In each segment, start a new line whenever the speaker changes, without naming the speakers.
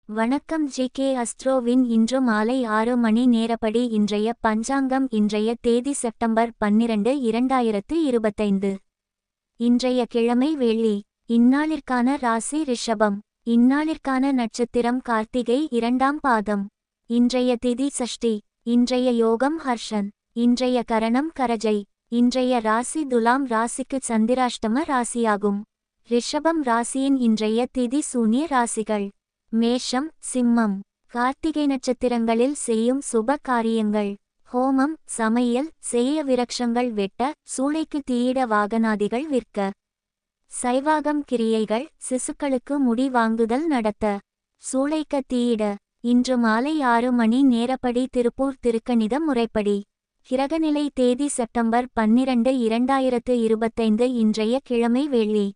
வணக்கம் ஜி.கே. அஸ்ட்ரோவின் இன்று மாலை 6 மணி நேரப்படி இன்றைய பஞ்சாங்கம். இன்றைய தேதி செப்டம்பர் 12, 2025. இன்றைய கிழமை வெள்ளி. இந்நாளிற்கான ராசி ரிஷபம். இந்நாளிற்கான நட்சத்திரம் கார்த்திகை 2ஆம் பாதம். இன்றைய திதி சஷ்டி. இன்றைய யோகம் ஹர்ஷன். இன்றைய கரணம் கரஜை. இன்றைய ராசி துலாம் ராசிக்கு சந்திராஷ்டம ராசியாகும். ரிஷபம் ராசியின் இன்றைய திதி சூன்ய ராசிகள்: மேஷம், சிம்மம். கார்த்திகை நட்சத்திரங்களில் செய்யும் சுப காரியங்கள்: ஹோமம், சமையல் செய்ய, விரக்ஷங்கள் வெட்ட, சூளைக்கு தீயிட, வாகனாதிகள் விற்க. சைவாகம் கிரியைகள்: சிசுக்களுக்கு முடி வாங்குதல் நடத்த. சூளைக்க தீயிட. இன்று மாலை 6 மணி நேரப்படி திருப்பூர் திருக்கணித முறைப்படி. கிரகநிலை தேதி செப்டம்பர் 12, 2025. இன்றைய கிழமை வெள்ளி.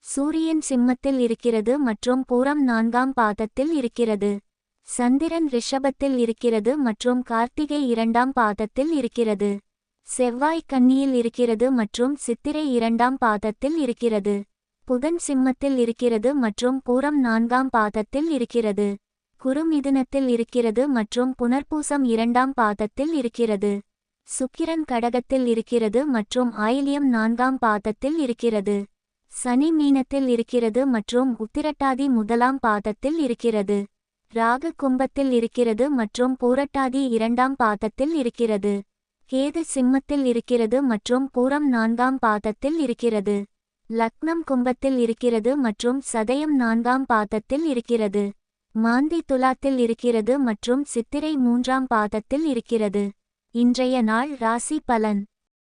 சூரியன் சிம்மத்தில் இருக்கிறது மற்றும் பூரம் 4ஆம் பாதத்தில் இருக்கிறது. சந்திரன் ரிஷபத்தில் இருக்கிறது மற்றும் கார்த்திகை 2ஆம் பாதத்தில் இருக்கிறது. செவ்வாய் கன்னியில் இருக்கிறது மற்றும் சித்திரை 2ஆம் பாதத்தில் இருக்கிறது. புதன் சிம்மத்தில் இருக்கிறது மற்றும் பூரம் 4ஆம் பாதத்தில் இருக்கிறது. குரு மிதுனத்தில் இருக்கிறது மற்றும் புனர்பூசம் 2ஆம் பாதத்தில் இருக்கிறது. சுக்கிரன் கடகத்தில் இருக்கிறது மற்றும் ஆயில்யம் 4ஆம் பாதத்தில் இருக்கிறது. சனி மீனத்தில் இருக்கிறது மற்றும் உத்திரட்டாதி 1ஆம் பாதத்தில் இருக்கிறது. ராகு கும்பத்தில் இருக்கிறது மற்றும் பூரட்டாதி 2ஆம் பாதத்தில் இருக்கிறது. கேது சிம்மத்தில் இருக்கிறது மற்றும் பூரம் 4ஆம் பாதத்தில் இருக்கிறது. லக்னம் கும்பத்தில் இருக்கிறது மற்றும் சதயம் 4ஆம் பாதத்தில் இருக்கிறது. மாந்தி துலாத்தில் இருக்கிறது மற்றும் சித்திரை 3ஆம் பாதத்தில் இருக்கிறது. இன்றைய நாள் ராசி பலன்.